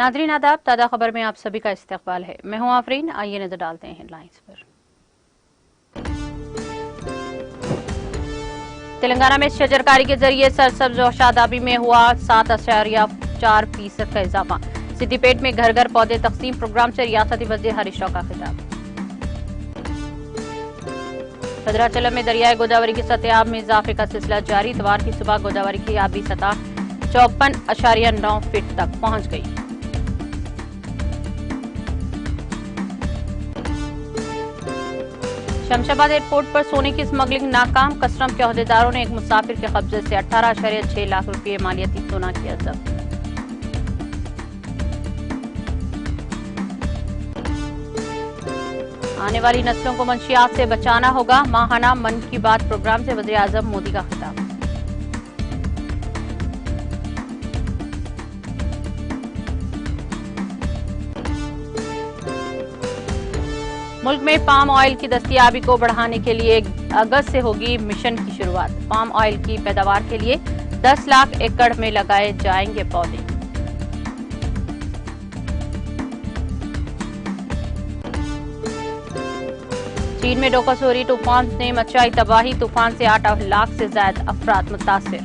नाज़रीन आदाब, ताज़ा खबर में आप सभी का इस्तकबाल है। मैं हूं आफरीन। आइए नजर डालते हैं हेडलाइंस पर। तेलंगाना में शजरकारी के जरिए सरसब्ज और शादाबी में हुआ 7.4% का इजाफा। सिद्दीपेट में घर घर पौधे तकसीम प्रोग्राम से रियासती वज़ीर हरीश राव का खिताब। भद्राचलम में दरियाए गोदावरी की सतह में इजाफे का सिलसिला जारी। इतवार की सुबह गोदावरी की आबी सतह 54.9 फीट तक पहुंच गई। शमशाबाद एयरपोर्ट पर सोने की स्मगलिंग नाकाम। कस्टम के अहदेदारों ने एक मुसाफिर के कब्जे से 18.6 लाख रुपये मालियाती सोना किया जब्त। आने वाली नस्लों को मंशियात से बचाना होगा। माहाना मन की बात प्रोग्राम से वज़ीर आज़म मोदी का खिताब। मुल्क में पाम ऑयल की दस्तयाबी को बढ़ाने के लिए अगस्त से होगी मिशन की शुरुआत। पाम ऑयल की पैदावार के लिए 10 लाख एकड़ में लगाए जाएंगे पौधे। चीन में डोकासोरी तूफान ने मचाई तबाही। तूफान से 8 लाख से ज्यादा अफराद मुतासिर।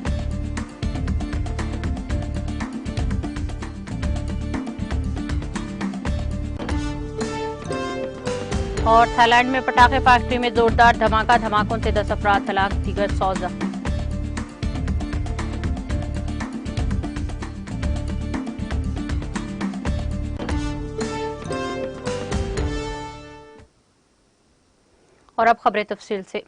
और थाईलैंड में पटाखे फैक्ट्री में जोरदार धमाका। धमाकों से 10 अफराद हलाक, दीगर 100 जख्मी। और अब खबरें तफसील से।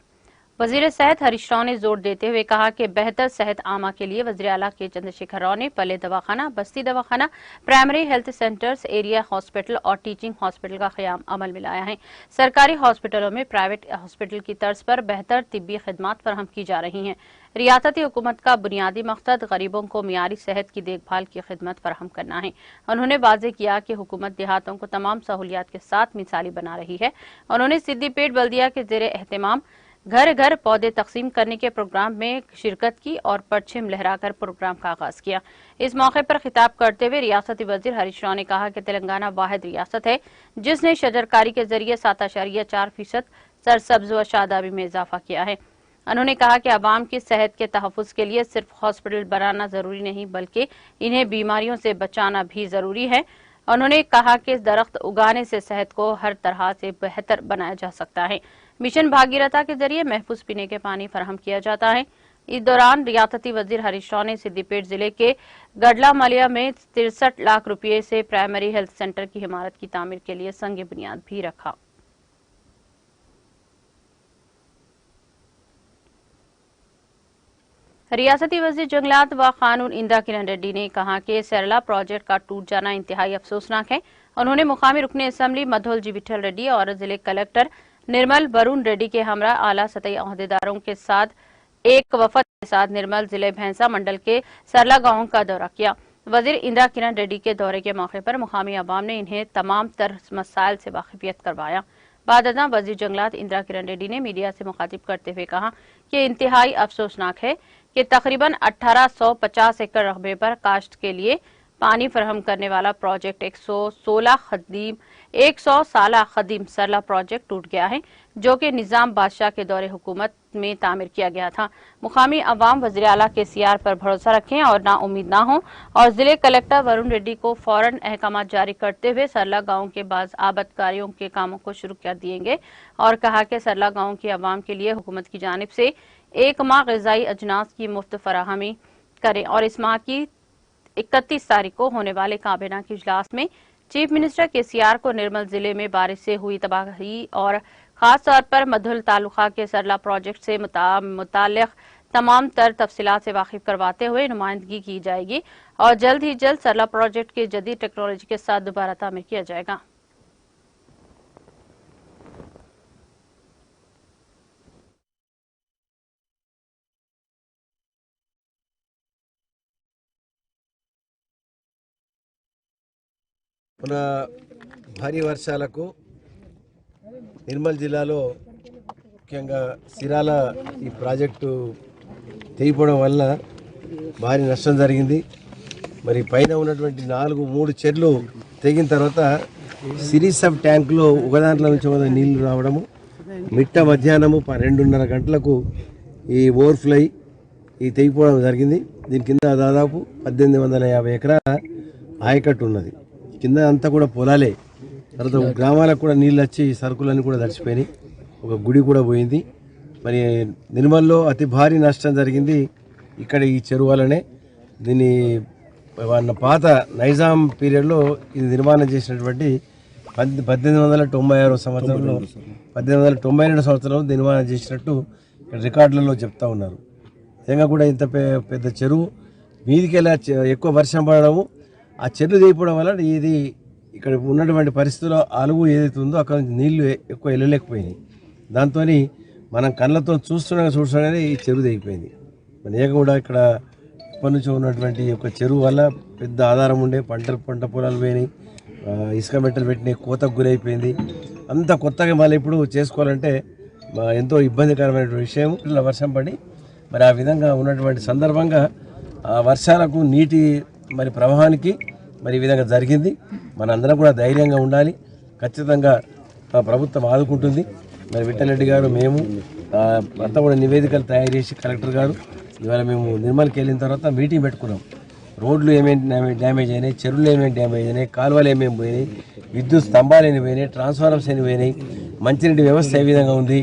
वजीर सेहत हरीश राव ने जोर देते हुए कहा कि बेहतर सेहत आमा के लिए वज़ीर आला के चंद्रशेखर राव ने पल्ले दवाखाना, बस्ती दवाखाना, primary health centres, area hospital और टीचिंग हॉस्पिटल का क़याम अमल में लाया है। सरकारी हॉस्पिटलों में प्राइवेट हॉस्पिटल की तर्ज पर बेहतर तिब्बी खिदमात फराहम की जा रही हैं। रियासती हुकूमत का बुनियादी मकसद गरीबों को मियारी सेहत की देखभाल की खिदमत फराहम करना है। उन्होंने वाज़ेह किया कि हुकूमत देहातों को तमाम सहूलियात के साथ मिसाली बना रही है। उन्होंने सिद्दीपेट बल्दिया के ज़ेरे एहतमाम घर घर पौधे तकसीम करने के प्रोग्राम में शिरकत की और परचम लहराकर प्रोग्राम का आगाज किया। इस मौके पर खिताब करते हुए रियासती वज़ीर हरीश राव ने कहा कि तेलंगाना वाहिद रियासत है जिसने शजरकारी के जरिए 7.4% सरसब्ज व शादाबी में इजाफा किया है। उन्होंने कहा कि अवाम की सेहत के तहफ़्फ़ुज़ के लिए सिर्फ हॉस्पिटल बनाना जरूरी नहीं बल्कि इन्हें बीमारियों से बचाना भी जरूरी है। उन्होंने कहा कि दरख्त उगाने से सेहत को हर तरह से बेहतर बनाया जा सकता है। मिशन भागीरथा के जरिए महफूज पीने के पानी फराहम किया जाता है। इस दौरान रियासती वज़ीर हरीश राव ने सिद्दीपेट जिले के गडला मलिया में 63 लाख रुपये से प्राइमरी हेल्थ सेंटर की इमारत की तामीर के लिए संग बुनियाद भी रखा। रियासती वज़ीर जंगलात व कानून इंदिरा किरण रेड्डी ने कहा कि सरला प्रोजेक्ट का टूट जाना इंतहाई अफसोसनाक है। उन्होंने मुकामी रुकने असम्बली मधोल जी विठल रेड्डी और जिले कलेक्टर निर्मल वरुण रेड्डी के हमरा आला सतही अहदेदारों के साथ एक वफद के साथ निर्मल जिले भैंसा मंडल के सरला गांव का दौरा किया। वज़ीर इंदिरा किरण रेड्डी के दौरे के मौके पर मुकामी अवाम ने इन्हें तमाम तर मसाइल से वाकिफियत करवाया। बाद अज़ां वज़ीर जंगलात इंदिरा किरण रेड्डी ने मीडिया से मुखातिब करते हुए कहा कि इंतहाई अफसोसनाक है कि तकरीबन 1850 एकड़ रकबे पर काश्त के लिए पानी फराहम करने वाला प्रोजेक्ट 100 साला खदीम सरला प्रोजेक्ट टूट गया है जो कि निजाम बादशाह के दौरे हुकूमत में तामीर किया गया था। मुकामी अवाम वज़ीर आला के सीआर पर भरोसा रखें और नाउम्मीद ना हो और जिले कलेक्टर वरुण रेड्डी को फौरन अहकाम जारी करते हुए सरला गांव के बाद आबदकारियों के कामों को शुरू कर दिएंगे और कहा कि सरला गांव के अवाम के लिए हुकूमत की जानिब से 1 माह ग़िज़ाई अजनास की मुफ्त फराहमी करें और इस माह की 31 तारीख को होने वाले काबीना के इजलास में चीफ मिनिस्टर केसीआर को निर्मल जिले में बारिश से हुई तबाही और खास तौर पर मधुल तालुका के सरला प्रोजेक्ट से मुताल्लिक़ तमाम तर तफसीलात से वाकिफ करवाते हुए नुमाइंदगी की जाएगी और जल्द ही जल्द सरला प्रोजेक्ट के जदीद टेक्नोलॉजी के साथ दोबारा तामीर किया जाएगा। మన భారీ వర్షాలకు నిర్మల్ జిల్లాలో ముఖ్యంగా సిరాల ఈ ప్రాజెక్టు తెగిపోవడం వల్ల భారీ నష్టం జరిగింది। మరి పైన ఉన్నటువంటి 3 చెర్లు తెగిన తర్వాత సిరీస్ ఆఫ్ ట్యాంకులో ఒకదాంట్లో నుంచి ఒక నీళ్లు రావడము, మిట్ట మధ్యాహ్నము 2:30 గంటలకు ఈ ఓవర్ఫ్లై ఈ తెగిపోవడం జరిగింది. దీని కింద దాదాపు 1850 ఎకరాల ఆయకట్టు ఉన్నది. కింద అంతా కూడా పొలాలే. తర్వాత గ్రామాలకు కూడా నీళ్ళు వచ్చి సరుకులన్నీ కూడా తడిచిపోయినాయి. ఒక గుడి కూడా పోయింది. మరి నిర్మల్లో అతి భారీ నష్టం జరిగింది ఇక్కడ ఈ చెరువు వల్లనే. దీన్ని పాత నైజాం పీరియడ్లో ఇది నిర్మాణం చేసినటువంటి 1896 సంవత్సరంలో 1892 సంవత్సరంలో నిర్మాణం చేసినట్టు రికార్డులలో చెప్తా ఉన్నారు. నిజంగా కూడా ఇంత పెద్ద చెరువు మీదికెళ్ళి ఎక్కువ వర్షం పడడము, ఆ చెరువు తెగిపోవడం వల్ల ఇది ఇక్కడ ఉన్నటువంటి పరిస్థితుల్లో అలుగు ఏదైతే ఉందో అక్కడ నుంచి నీళ్లు ఎక్కువ వెళ్ళలేకపోయినాయి. దాంతో మనం కళ్ళతో చూస్తూనే ఈ చెరువు తెగిపోయింది. నిజంగా కూడా ఇక్కడ ఇప్పటి నుంచి ఉన్నటువంటి ఒక చెరువు వల్ల పెద్ద ఆధారం ఉండే పంట పొలాలు పోయినాయి, ఇసుక మెట్టలు పెట్టినాయి, కోతకు గురైపోయింది. అంత కొత్తగా మళ్ళీ ఇప్పుడు చేసుకోవాలంటే ఎంతో ఇబ్బందికరమైన విషయం. ఇలా వర్షం పడి మరి ఆ విధంగా ఉన్నటువంటి సందర్భంగా ఆ వర్షాలకు నీటి మరి ప్రవాహానికి మరి ఈ విధంగా జరిగింది. మనందరం కూడా ధైర్యంగా ఉండాలి. ఖచ్చితంగా ప్రభుత్వం ఆదుకుంటుంది. మరి విఠలరెడ్డి గారు మేము అంతా కూడా నివేదికలు తయారు చేసి కలెక్టర్ గారు ఇవాళ మేము నిర్మల్కి వెళ్ళిన తర్వాత మీటింగ్ పెట్టుకున్నాం. రోడ్లు ఏమేమి డ్యామేజ్ అయినాయి, చెరువులు ఏమేమి డ్యామేజ్ అయినాయి, కాలువలు ఏమేమి పోయినాయి, విద్యుత్ స్తంభాలు ఎన్ని పోయినాయి, ట్రాన్స్ఫార్మర్స్ ఎన్ని పోయినాయి, మంచినీటి వ్యవస్థ ఏ విధంగా ఉంది.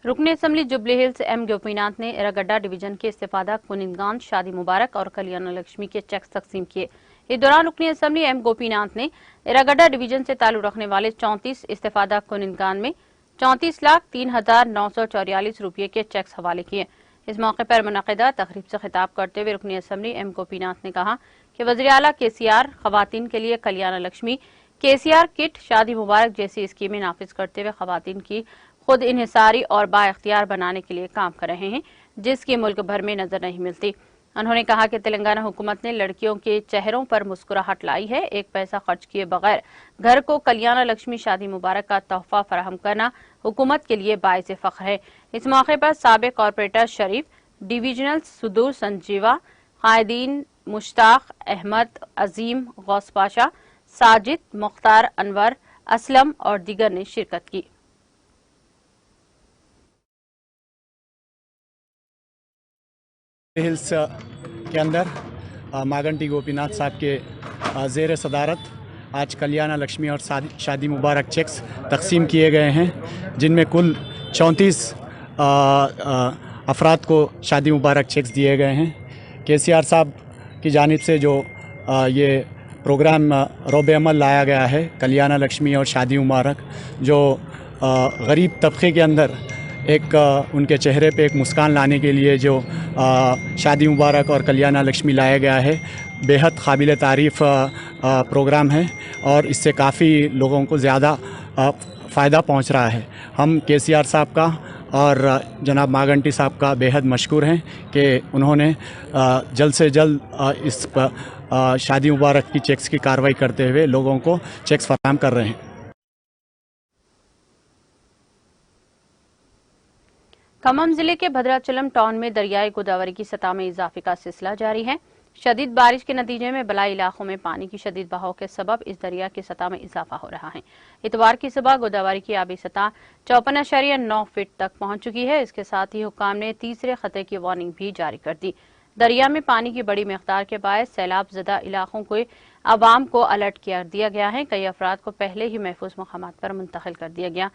रुकने असेंबली जुबली हिल्स एम गोपीनाथ ने एरागड्डा डिवीजन के इस्तीफादा कुनिंदगांव शादी मुबारक और कल्याण लक्ष्मी के चेक्स तकसीम किए। इस दौरान रुकनी असेंबली एम गोपीनाथ ने एरागड्डा डिवीजन से ताल्लुक रखने वाले 34 इस्तीफादा कुनिंदगांव में 34,03,944 रुपये के चेक्स हवाले किए। इस मौके पर मुनक़िदा तकरीब से खिताब करते हुए रुकनी असेंबली एम गोपीनाथ ने कहा कि वज़ीर आला केसीआर खवातीन के लिए कल्याण लक्ष्मी, केसीआर किट, शादी मुबारक जैसी स्कीमें नाफिज करते हुए खवातीन की खुद इन्हिसारी और बाइख्तियार बनाने के लिए काम कर रहे हैं, जिसकी मुल्क भर में नजर नहीं मिलती। उन्होंने कहा कि तेलंगाना हुकूमत ने लड़कियों के चेहरों पर मुस्कुराहट लाई है। एक पैसा खर्च किए बगैर घर को कल्याण लक्ष्मी शादी मुबारक का तोहफा फराहम करना हुकूमत के लिए बाइस फख्र है। इस मौके पर साबिक कॉरपोरेटर शरीफ, डिवीजनल सुदूर संजीवा, कायदीन मुश्ताक अहमद, अजीम, गौस पाशा, साजिद, मुख्तार अनवर, असलम और दीगर ने शिरकत की। हिल्स के अंदर मागंटी गोपीनाथ साहब के ज़ेर सदारत आज कल्याण लक्ष्मी और शादी मुबारक चेक्स तकसीम किए गए हैं, जिनमें कुल 34 अफराद को शादी मुबारक चेक्स दिए गए हैं। केसीआर साहब की जानिब से जो ये प्रोग्राम रोब अमल लाया गया है कल्याण लक्ष्मी और शादी मुबारक, जो गरीब तबके के अंदर एक उनके चेहरे पे एक मुस्कान लाने के लिए जो शादी मुबारक और कल्याण लक्ष्मी लाया गया है, बेहद काबिल तारीफ़ प्रोग्राम है और इससे काफ़ी लोगों को ज़्यादा फ़ायदा पहुंच रहा है। हम केसीआर साहब का और जनाब मागंटी साहब का बेहद मशकूर हैं कि उन्होंने जल्द से जल्द इस शादी मुबारक की चेक्स की कार्रवाई करते हुए लोगों को चेक्स फराहम कर रहे हैं। खम्मम जिले के भद्राचलम टाउन में दरियाई गोदावरी की सतह में इजाफे का सिलसिला जारी है। शदीद बारिश के नतीजे में बलाई इलाकों में पानी की शदीद बहाव के सबब इस दरिया की सतह में इजाफा हो रहा है। इतवार की सुबह गोदावरी की आबी सतह 54.9 फीट तक पहुंच चुकी है। इसके साथ ही हुक्काम ने तीसरे खतरे की वार्निंग भी जारी कर दी। दरिया में पानी की बड़ी मिकदार के बायस सैलाब ज़दा इलाकों के आवाम को अलर्ट कर दिया गया है। कई अफराद को पहले ही महफूज मकामात पर मुंतकिल कर दिया गया।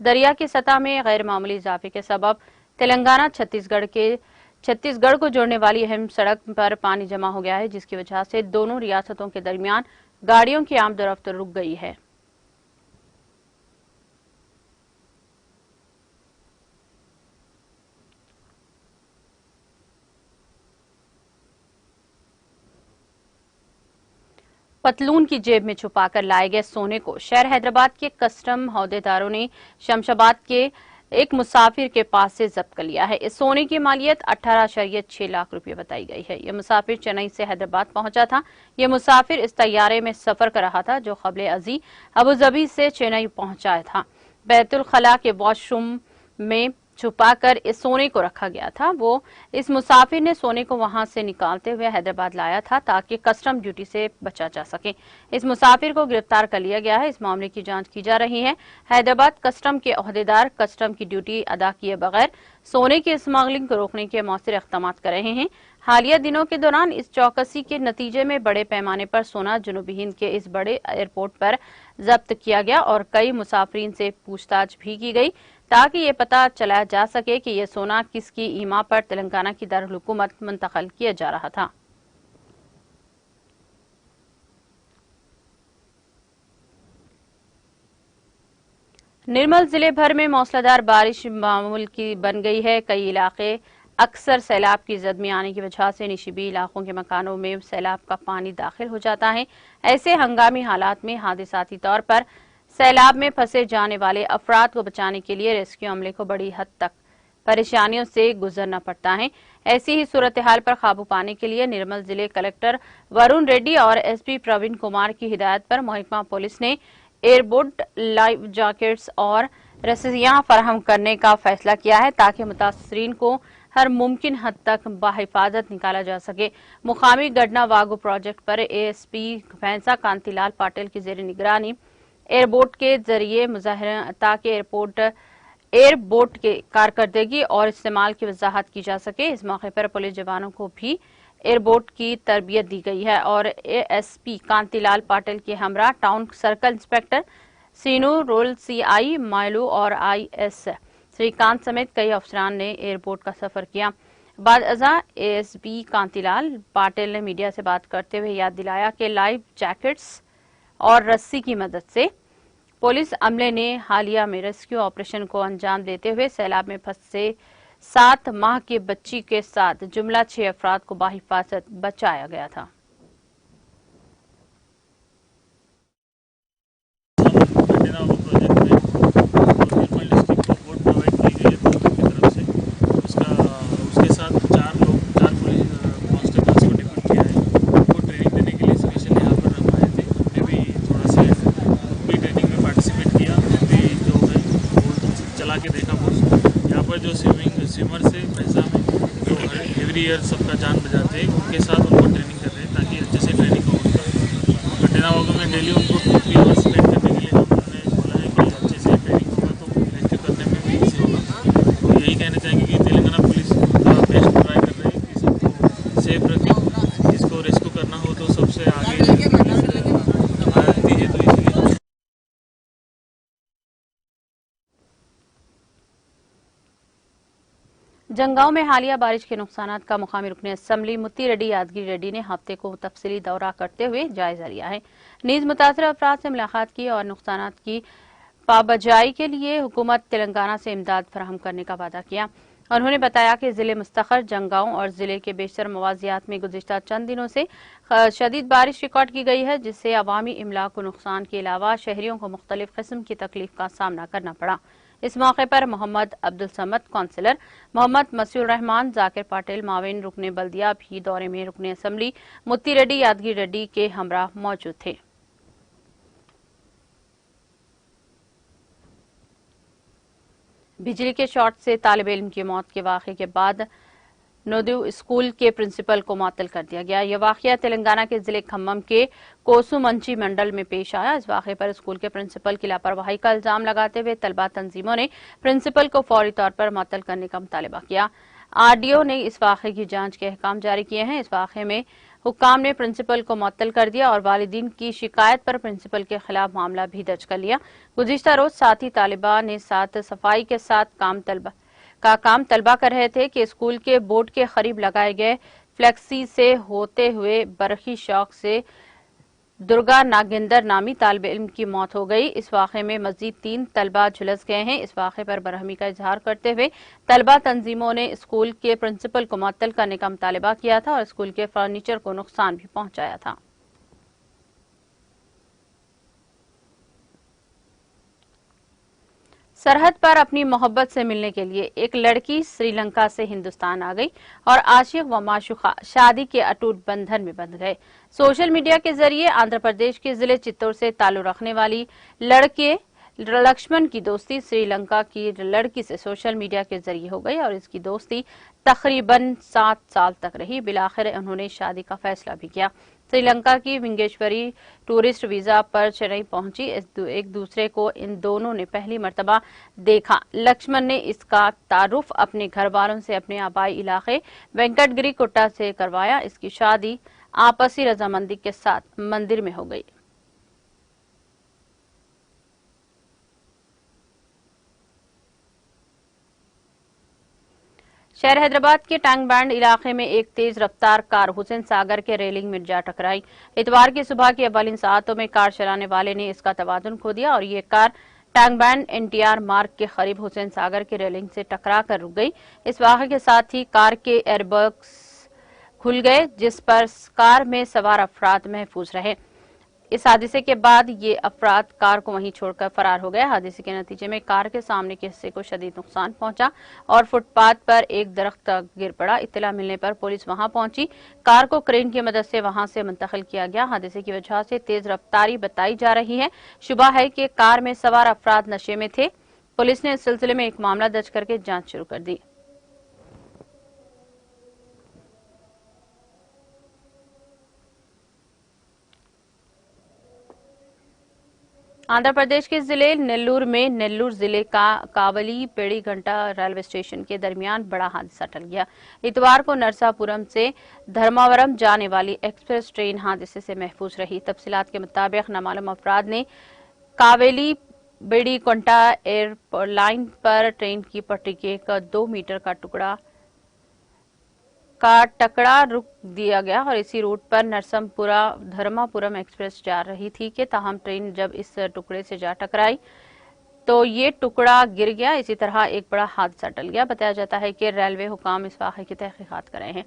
दरिया की सतह में गैर मामूली इजाफे के सबब तेलंगाना छत्तीसगढ़ को जोड़ने वाली अहम सड़क पर पानी जमा हो गया है, जिसकी वजह से दोनों रियासतों के दरमियान गाड़ियों की आमदोरफ्त रुक गई है। पतलून की जेब में छुपाकर लाए गए सोने को शहर हैदराबाद के कस्टम अहदेदारों ने शमशाबाद के एक मुसाफिर के पास से जब्त कर लिया है। इस सोने की मालियत 18.6 लाख रुपए बताई गई है। यह मुसाफिर चेन्नई से हैदराबाद पहुंचा था। यह मुसाफिर इस तैयारे में सफर कर रहा था जो कबले अजी अबू धाबी से चेन्नई पहुंचा था। बैतुल खला के वॉशरूम में छुपाकर इस सोने को रखा गया था। वो इस मुसाफिर ने सोने को वहां से निकालते हुए हैदराबाद लाया था ताकि कस्टम ड्यूटी से बचा जा सके। इस मुसाफिर को गिरफ्तार कर लिया गया है। इस मामले की जांच की जा रही है। हैदराबाद कस्टम के ओहदेदार कस्टम की ड्यूटी अदा किए बगैर सोने की स्मगलिंग को रोकने के मौसर इक़दाम कर रहे हैं। हालिया दिनों के दौरान इस चौकसी के नतीजे में बड़े पैमाने पर सोना जनूबी हिंद के इस बड़े एयरपोर्ट पर जब्त किया गया और कई मुसाफिरीन से पूछताछ भी की गई ताकि ये पता चला जा सके कि यह सोना किसकी ईमा पर तेलंगाना की दारुल हुकूमत मुंतकिल किया जा रहा था। निर्मल जिले भर में मौसलाधार बारिश मामूल की बन गई है। कई इलाके अक्सर सैलाब की जद में आने की वजह से निशिबी इलाकों के मकानों में सैलाब का पानी दाखिल हो जाता है। ऐसे हंगामी हालात में हादिसाती तौर पर सैलाब में फंसे जाने वाले अफराद को बचाने के लिए रेस्क्यू अमले को बड़ी हद तक परेशानियों से गुजरना पड़ता है। ऐसी ही सूरत हाल पर काबू पाने के लिए निर्मल जिले कलेक्टर वरुण रेड्डी और एसपी प्रवीण कुमार की हिदायत पर महकमा पुलिस ने एयरबोट, लाइफ जैकेट्स और रस्सियां फराहम करने का फैसला किया है ताकि मुतासरीन को हर मुमकिन हद तक बाहिफाजत निकाला जा सके। मुकामी गडना वागू प्रोजेक्ट पर एएसपी भैंसा कांतिलाल पाटिल की जेर निगरानी एयरबोट के जरिए मुजाहिरा ताकि एयरबोट के कारकर्दगी और इस्तेमाल की वजाहत की जा सके। इस मौके पर पुलिस जवानों को भी एयरबोट की तरबियत दी गई है और एएसपी कांतिलाल पाटिल के हमरा टाउन सर्कल इंस्पेक्टर सीनू, रोल सीआई मायलू और आईएस श्रीकांत समेत कई अफसरान ने एयरपोर्ट का सफर किया। बाद अज़ा एएसपी कांतिलाल पाटिल ने मीडिया से बात करते हुए याद दिलाया कि लाइफ जैकेट्स और रस्सी की मदद से पुलिस अमले ने हालिया में रेस्क्यू ऑपरेशन को अंजाम देते हुए सैलाब में फंसे 7 माह की बच्ची के साथ जुमला 6 अफराद को बाहिफाजत बचाया गया था। जो स्विमर से पैसा में जो एवरी ईयर सबका जान बचाते हैं उनके साथ उनको ट्रेनिंग कर रहे हैं ताकि अच्छे से ट्रेनिंग हो। कंटेनर वागों में डेली उनको 2-3 आवर्स स्पेंड करने के लिए हमने बोला है कि अच्छे से ट्रेनिंग होगा तो रेस्क्यू करने में भी ईजी होगा। तो यही कहना चाहेंगे कि तेलंगाना पुलिस का बेस्ट ट्राई कर रहे हैं कि सबको सेफ रखें। जिसको रेस्क्यू करना हो तो सबसे आगे रहती है। तो इसलिए जंगांव में हालिया बारिश के नुकसानात का मुकामी रुकन असम्बली मुत्ती रेड्डी यादगिरी रेड्डी ने हफ्ते को तफसीली दौरा करते हुए जायजा लिया है। नीज मुतासर अफराद से मुलाकात की और नुकसानात की पाबजाई के लिए हुकूमत तेलंगाना से इमदाद फराहम करने का वादा किया। उन्होंने बताया कि जिले मुस्तखर जंगांव और जिले के बेशतर मवाजियात में गुज़िश्ता चंद दिनों से शदीद बारिश रिकॉर्ड की गई है, जिससे अवामी इमलाक को नुकसान के अलावा शहरियों को मुख्तलिफ किस्म की तकलीफ का सामना करना पड़ा। इस मौके पर मोहम्मद अब्दुल समद कौंसिलर, मोहम्मद मसीउर रहमान, जाकिर पाटिल माविन रुकने बल्दिया भी दौरे में रुकने असम्बली मुत्ती रेड्डी यादगिरी रेड्डी के हमरा मौजूद थे। बिजली के शॉर्ट से तालिब इल्म की मौत के वाक़े के बाद नोदू स्कूल के प्रिंसिपल को मुअत्तल कर दिया गया। यह वाक़या तेलंगाना के जिले खम्मम के कोसुमंची मंडल में पेश आया। इस वाक़े पर स्कूल के प्रिंसिपल की लापरवाही का इल्जाम लगाते हुए तलबा तंजीमों ने प्रिंसिपल को फौरी तौर पर मुअत्तल करने का मुतालबा किया। आरडीओ ने इस वाक़े की जांच के अहकाम जारी किए हैं। इस वाक़े में हुक्काम ने प्रिंसिपल को मुअत्तल कर दिया और वालिदीन की शिकायत पर प्रिंसिपल के खिलाफ मामला भी दर्ज कर लिया। गुज़िश्ता रोज साथी तालिबा ने साथ सफाई के साथ काम तलबा कर रहे थे कि स्कूल के बोर्ड के करीब लगाए गए फ्लेक्सी से होते हुए बरखी शौक से दुर्गा नागेंदर नामी तालिब इल्म की मौत हो गई। इस वाक़े में मजीद 3 तलबा झुलस गए हैं। इस वाक़े पर बरहमी का इजहार करते हुए तलबा तंजीमों ने स्कूल के प्रिंसिपल को मुअत्तल करने का मुतालबा किया था और स्कूल के फर्नीचर को नुकसान भी पहुंचाया था। सरहद पर अपनी मोहब्बत से मिलने के लिए एक लड़की श्रीलंका से हिंदुस्तान आ गई और आशिक व माशूका शादी के अटूट बंधन में बंध गए। सोशल मीडिया के जरिए आंध्र प्रदेश के जिले चित्तौड़ से ताल्लुक रखने वाली लक्ष्मण की दोस्ती श्रीलंका की लड़की से सोशल मीडिया के जरिए हो गई और इसकी दोस्ती तकरीबन 7 साल तक रही। बिलाखिर उन्होंने शादी का फैसला भी किया। श्रीलंका की विंगेश्वरी टूरिस्ट वीजा पर चेन्नई पहुंची। एक दूसरे को इन दोनों ने पहली मर्तबा देखा। लक्ष्मण ने इसका तारुफ अपने घर वालों से अपने आबाई इलाके वेंकटगिरी कुट्टा से करवाया। इसकी शादी आपसी रजामंदी के साथ मंदिर में हो गई। शहर हैदराबाद के टैंक बैंड इलाके में एक तेज रफ्तार कार हुसैन सागर के रेलिंग में जा टकराई। इतवार की सुबह की अव्वलिन सातों में कार चलाने वाले ने इसका तवाजुन खो दिया और ये कार टैंक बैंड एनटीआर मार्ग के करीब हुसैन सागर के रेलिंग से टकरा कर रुक गई। इस वाक़े के साथ ही कार के एयरबैग्स खुल गए, जिस पर कार में सवार अफराद महफूज रहे। इस हादसे के बाद ये अफराद कार को वहीं छोड़कर फरार हो गए। हादसे के नतीजे में कार के सामने के हिस्से को शदीद नुकसान पहुंचा और फुटपाथ पर एक दरख्त गिर पड़ा। इत्तला मिलने पर पुलिस वहां पहुंची। कार को क्रेन की मदद से वहां से मुंतकिल किया गया। हादसे की वजह से तेज रफ्तारी बताई जा रही है। शुबा है कि कार में सवार अफराद नशे में थे। पुलिस ने इस सिलसिले में एक मामला दर्ज करके जांच शुरू कर दी। आंध्र प्रदेश के जिले नेल्लूर में नेल्लूर जिले का कावली पेड़ी घंटा रेलवे स्टेशन के दरमियान बड़ा हादसा टल गया। इतवार को नरसापुरम से धर्मावरम जाने वाली एक्सप्रेस ट्रेन हादसे से महफूज रही। तफसीलात के मुताबिक नामालूम अफराद ने कावेली बेड़ी कंटा एयरलाइन पर ट्रेन की पटरी के एक 2 मीटर का टकरा रुक दिया गया और इसी रूट पर नरसमपुरा धर्मापुरम एक्सप्रेस जा रही थी कि ताहम ट्रेन जब इस टुकड़े से जा टकराई तो ये टुकड़ा गिर गया। इसी तरह एक बड़ा हादसा टल गया। बताया जाता है कि रेलवे हुकाम इस वाक़े की तहकीकात कर रहे हैं।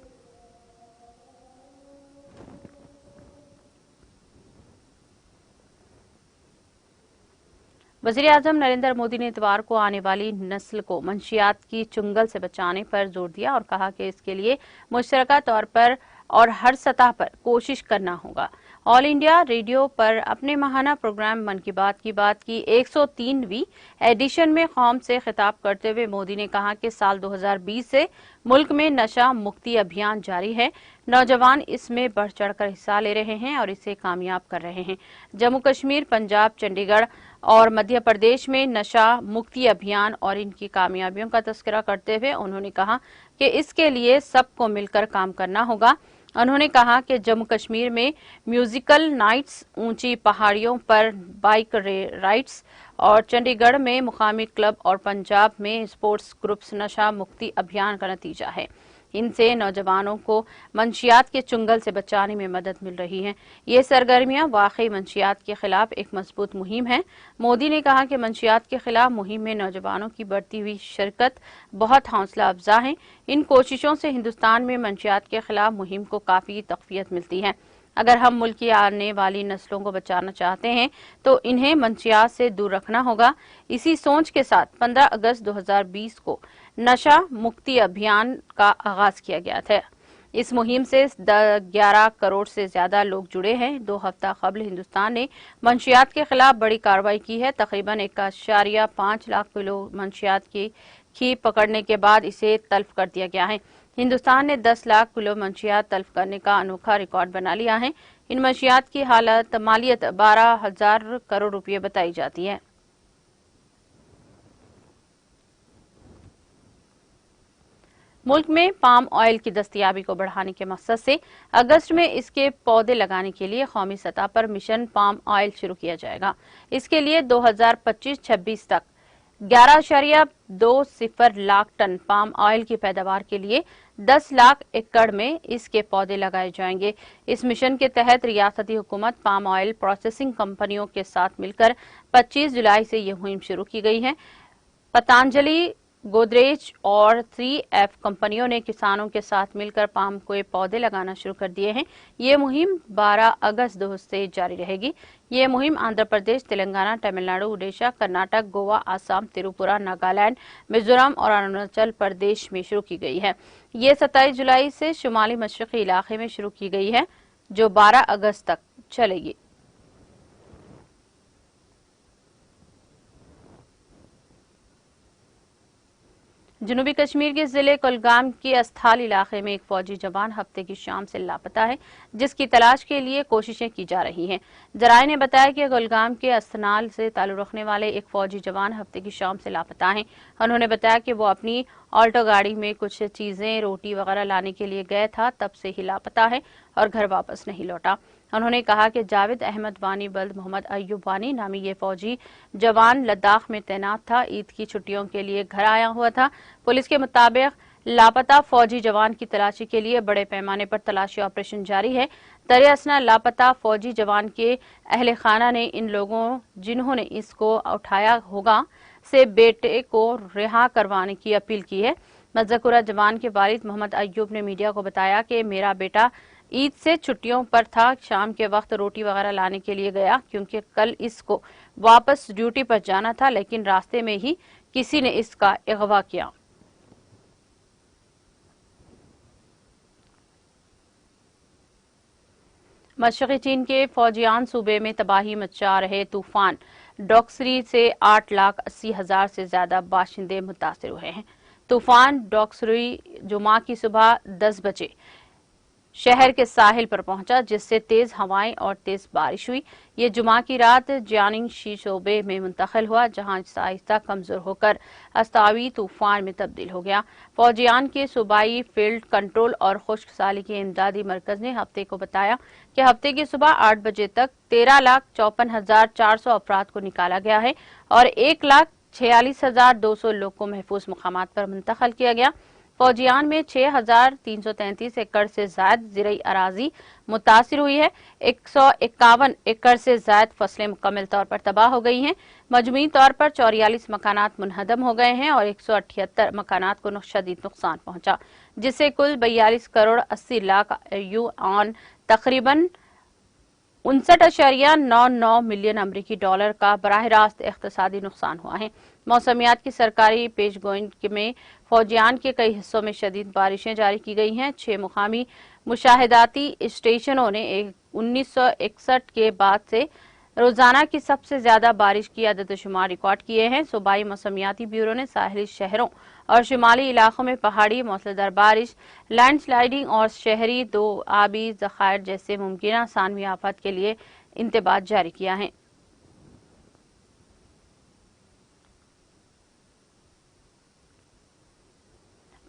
वज़ीर-ए-आज़म नरेंद्र मोदी ने इतवार को आने वाली नस्ल को मंशियात की चुंगल से बचाने पर जोर दिया और कहा कि इसके लिए मुश्तरका तौर पर और हर सतह पर कोशिश करना होगा। ऑल इंडिया रेडियो पर अपने माहाना प्रोग्राम मन की बात की 103वीं एडिशन में कौम से खिताब करते हुए मोदी ने कहा कि साल 2020 से मुल्क में नशा मुक्ति अभियान जारी है। नौजवान इसमें बढ़ चढ़कर हिस्सा ले रहे हैं और इसे कामयाब कर रहे हैं। जम्मू कश्मीर, पंजाब, चंडीगढ़ और मध्य प्रदेश में नशा मुक्ति अभियान और इनकी कामयाबियों का तस्करा करते हुए उन्होंने कहा कि इसके लिए सबको मिलकर काम करना होगा। उन्होंने कहा कि जम्मू कश्मीर में म्यूजिकल नाइट्स, ऊंची पहाड़ियों पर बाइक राइड्स और चंडीगढ़ में मुकामी क्लब और पंजाब में स्पोर्ट्स ग्रुप्स नशा मुक्ति अभियान का नतीजा है। इनसे नौजवानों को मंशियात के चुंगल से बचाने में मदद मिल रही है। ये सरगर्मियां वाकई मंशियात के खिलाफ एक मजबूत मुहिम है। मोदी ने कहा कि मंशियात के खिलाफ मुहिम में नौजवानों की बढ़ती हुई शिरकत बहुत हौसला अफजा है। इन कोशिशों से हिंदुस्तान में मंशियात के खिलाफ मुहिम को काफी तक़वियत मिलती है। अगर हम मुल्क की आने वाली नस्लों को बचाना चाहते हैं तो इन्हें मंशियात से दूर रखना होगा। इसी सोच के साथ 15 अगस्त 2020 को नशा मुक्ति अभियान का आगाज किया गया था। इस मुहिम से 11 करोड़ से ज्यादा लोग जुड़े हैं। 2 हफ्ता कबल हिंदुस्तान ने मंशियात के खिलाफ बड़ी कार्रवाई की है। तकरीबन 1.5 लाख किलो मंशियात की पकड़ने के बाद इसे तल्फ कर दिया गया है। हिंदुस्तान ने 10 लाख किलो मंशियात तल्फ करने का अनोखा रिकॉर्ड बना लिया है। इन मंशियात की मालियत 12,000 करोड़ रुपये बताई जाती है। मुल्क में पाम ऑयल की दस्तयाबी को बढ़ाने के मकसद से अगस्त में इसके पौधे लगाने के लिए कौमी सतह पर मिशन पाम ऑयल शुरू किया जाएगा। इसके लिए 2025-26 तक 11.20 लाख टन पाम ऑयल की पैदावार के लिए 10 लाख एकड़ में इसके पौधे लगाए जाएंगे। इस मिशन के तहत रियासती हुकूमत पाम ऑयल प्रोसेसिंग कंपनियों के साथ मिलकर 25 जुलाई से यह मुहिम शुरू की गई है। पतंजलि, गोदरेज और 3F कंपनियों ने किसानों के साथ मिलकर पाम के पौधे लगाना शुरू कर दिए हैं। ये मुहिम 12 अगस्त से जारी रहेगी। ये मुहिम आंध्र प्रदेश, तेलंगाना, तमिलनाडु, उड़ीसा, कर्नाटक, गोवा, आसाम, त्रिपुरा, नागालैंड, मिजोरम और अरुणाचल प्रदेश में शुरू की गई है। ये 27 जुलाई से शुमाली मशरकी इलाके में शुरू की गई है, जो 12 अगस्त तक चलेगी। जनूबी कश्मीर के जिले कुलगाम के अस्थाल इलाके में एक फौजी जवान हफ्ते की शाम से लापता है, जिसकी तलाश के लिए कोशिशें की जा रही हैं। जराये ने बताया कि कुलगाम के अस्थनाल से ताल्लुक रखने वाले एक फौजी जवान हफ्ते की शाम से लापता हैं। उन्होंने बताया कि वो अपनी ऑल्टो गाड़ी में कुछ चीजें, रोटी वगैरह लाने के लिए गया था, तब से ही लापता है और घर वापस नहीं लौटा। उन्होंने कहा कि जावेद अहमद वानी बल्द मोहम्मद अय्यूब वानी नामी ये फौजी जवान लद्दाख में तैनात था। ईद की छुट्टियों के लिए घर आया हुआ था। पुलिस के मुताबिक लापता फौजी जवान की तलाशी के लिए बड़े पैमाने पर तलाशी ऑपरेशन जारी है। दरियासना लापता फौजी जवान के अहले खाना ने इन लोगों जिन्होंने इसको उठाया होगा से बेटे को रिहा करवाने की अपील की है। मज़कुरा जवान के वालिद मोहम्मद अय्यूब ने मीडिया को बताया कि मेरा बेटा ईद से छुट्टियों पर था, शाम के वक्त रोटी वगैरह लाने के लिए गया क्योंकि कल इसको वापस ड्यूटी पर जाना था, लेकिन रास्ते में ही किसी ने इसका अगवा किया। मशरक़ी चीन के फौजियान सूबे में तबाही मचा रहे तूफान डॉक्सरी से 8,80,000 से ज्यादा बाशिंदे मुतासिर हुए हैं। तूफान डॉक्सरी जुमा की सुबह 10 बजे शहर के साहिल पर पहुंचा, जिससे तेज हवाएं और तेज बारिश हुई। ये जुमा की रात जियानिंग शी शोबे में मुंतकिल हुआ, जहां आहिस्ता कमजोर होकर अस्तावी तूफान में तब्दील हो गया। फौजियान के सूबाई फील्ड कंट्रोल और खुश्क साली के इमदादी मरकज ने हफ्ते को बताया कि हफ्ते की सुबह 8 बजे तक 13,54,400 अफराद को निकाला गया है और 1,46,200 लोग को महफूज मकामात पर मुंतकिल किया गया। फौजियान में 6,333 एकड़ से ज्यादा ज़िरई अराजी मुतासिर हुई है। 151 एकड़ से ज्यादा फसलें मुकम्मल तौर पर तबाह हो गई हैं। मजमूई तौर पर 44 मकानात मुनहदम हो गए हैं और 178 मकानात को शदीद नुकसान पहुंचा, जिससे कुल 42 करोड़ 80 लाख युआन तकरीबन 59.99 मिलियन अमरीकी डॉलर का बराह रास्त इख्तिसादी नुकसान हुआ है। मौसमियात की सरकारी पेशगोई में फौजियान के कई हिस्सों में शदीद बारिशें जारी की गई हैं। 6 मुकामी मुशाहिदाती स्टेशनों ने 1961 के बाद से रोजाना की सबसे ज्यादा बारिश की अदद शुमार रिकॉर्ड किए हैं। सूबाई मौसमियाती ब्यूरो ने साहिली शहरों और शुमाली इलाकों में पहाड़ी मौसलाधार बारिश, लैंडस्लाइडिंग और शहरी दो आबी ज़खायर जैसे मुमकिन सानवी आफत के लिए इंतबाह जारी किया है।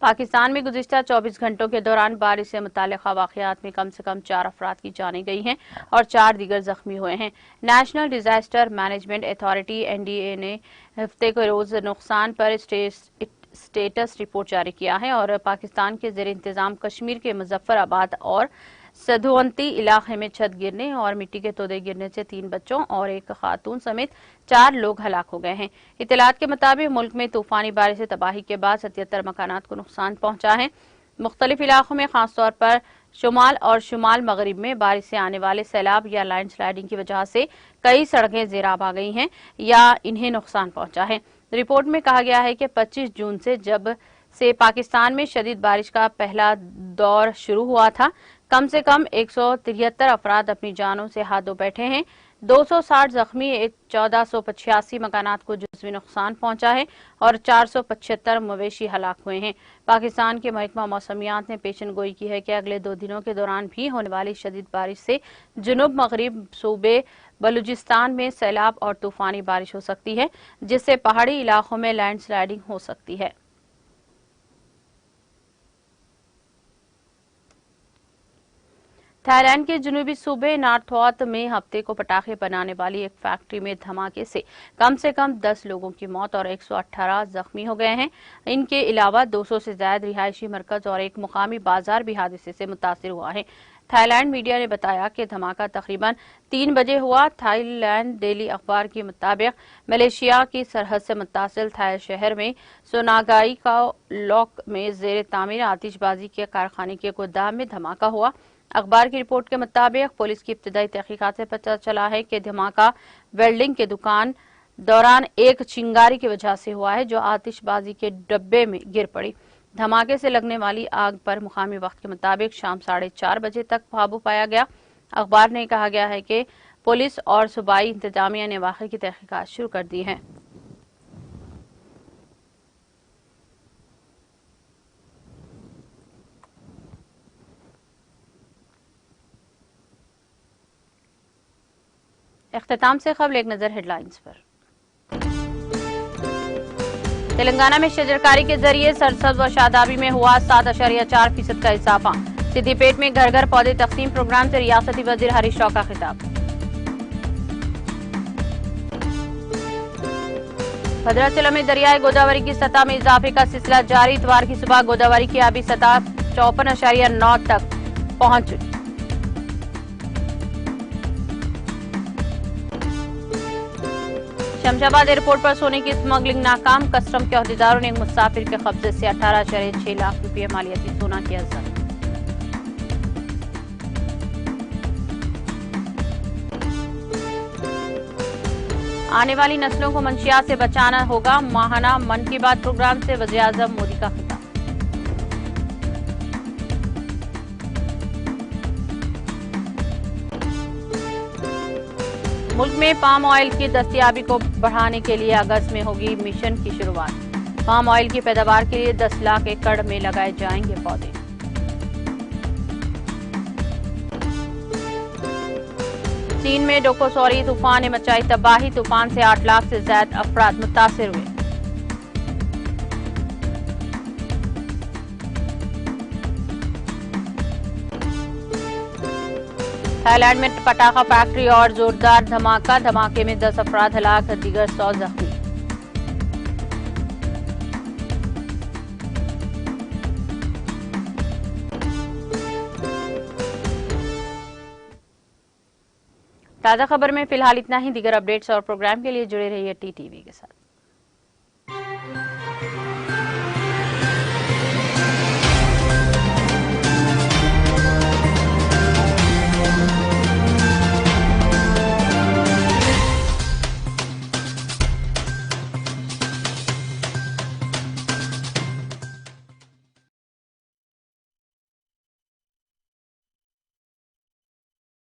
पाकिस्तान में गुज़िश्ता 24 घंटों के दौरान बारिश से मुताल्लिक़ा वाक़यात में कम से कम 4 अफराद की जानें गई हैं और 4 दीगर जख्मी हुए हैं। National disaster management authority NDA ने हफ्ते के रोज नुकसान पर स्टेटस रिपोर्ट जारी किया है और पाकिस्तान के ज़ेर इंतजाम कश्मीर के मुजफ्फराबाद और सधुवंती इलाके में छत गिरने और मिट्टी के तोदे गिरने से 3 बच्चों और एक खातून समेत 4 लोग हलाक हो गए हैं। इत्तलात के मुताबिक मुल्क में तूफानी बारिश से तबाही के बाद 77 मकानात को नुकसान पहुंचा है। मुख्तलिफ इलाकों में खासतौर पर शुमाल और शुमाल मगरिब में बारिश से आने वाले सैलाब या लैंडस्लाइडिंग की वजह से कई सड़कें ज़ेराब आ गई हैं या इन्हें नुकसान पहुंचा है। रिपोर्ट में कहा गया है कि 25 जून से जब से पाकिस्तान में शदीद बारिश का पहला दौर शुरू हुआ था, कम से कम 173 अफराद अपनी जानों से हाथ धो बैठे हैं। 260 जख्मी, 1485 मकानात को जुज़वी नुकसान पहुंचा है और 475 मवेशी हलाक हुए हैं। पाकिस्तान के महकमा मौसमियात ने पेशन गोई की है कि अगले 2 दिनों के दौरान भी होने वाली शदीद बारिश से जुनूब मगरिब सूबे बलूचिस्तान में सैलाब और तूफानी बारिश हो सकती है, जिससे पहाड़ी इलाकों में लैंडस्लाइडिंग हो सकती है। थाईलैंड के जनूबी सूबे नार्थौत में हफ्ते को पटाखे बनाने वाली एक फैक्ट्री में धमाके से कम 10 लोगों की मौत और 118 जख्मी हो गए हैं। इनके अलावा 200 से ज्यादा रिहायशी मरकज और एक मुकामी बाजार भी हादसे से मुतासिर हुआ है। थाईलैंड मीडिया ने बताया कि धमाका तकरीबन 3 बजे हुआ। थाईलैंड डेली अखबार के मुताबिक मलेशिया की सरहद से मुत्तासिल थाई शहर में सोनागाई का लॉक में जेर तामीर आतिशबाजी के कारखाने के गोदाम में धमाका हुआ। अखबार की रिपोर्ट के मुताबिक पुलिस की इब्तदाई तहकीकात से पता चला है कि धमाका वेल्डिंग के दुकान दौरान एक चिंगारी की वजह से हुआ है, जो आतिशबाजी के डब्बे में गिर पड़ी। धमाके से लगने वाली आग पर मुकामी वक्त के मुताबिक शाम 4:30 बजे तक काबू पाया गया। अखबार ने कहा गया है कि पुलिस और सूबाई इंतजामिया ने वाक़े की तहकीकात शुरू कर दी है। इख्तिताम से खबर एक नजर हेडलाइंस पर। तेलंगाना में शजरकारी के जरिए सरसब्ज व शादाबी में हुआ 7.4% का इजाफा। सिद्दीपेट में घर घर पौधे तकसीम प्रोग्राम से रियासती वजीर हरीश राव का खिताब। भद्राचलम में दरियाए गोदावरी की सतह में इजाफे का सिलसिला जारी। इतवार की सुबह गोदावरी की आबी सतह 54.9 तक पहुंच। शमशाबाद एयरपोर्ट पर सोने की स्मगलिंग नाकाम। कस्टम के अहदेदारों ने एक मुसाफिर के कब्जे से 18.6 लाख रुपये मालियाती सोना किया जब्त। आने वाली नस्लों को मंशियात से बचाना होगा। माहाना मन की बात प्रोग्राम से वज़ीर-ए-आज़म मोदी का खिताब। मुल्क में पाम ऑयल की दस्तयाबी को बढ़ाने के लिए अगस्त में होगी मिशन की शुरुआत। पाम ऑयल की पैदावार के लिए 10 लाख एकड़ में लगाए जाएंगे पौधे। चीन में डोकोसौरी तूफान ने मचाई तबाही। तूफान से 8 लाख से ज्यादा अफराद मुतासिर हुए। थाईलैंड में पटाखा फैक्ट्री और जोरदार धमाका। धमाके में 10 अफराद हलाक, दीगर 100 जख्मी। ताज़ा खबर में फिलहाल इतना ही। दीगर अपडेट्स और प्रोग्राम के लिए जुड़े रहिए टीटीवी के साथ।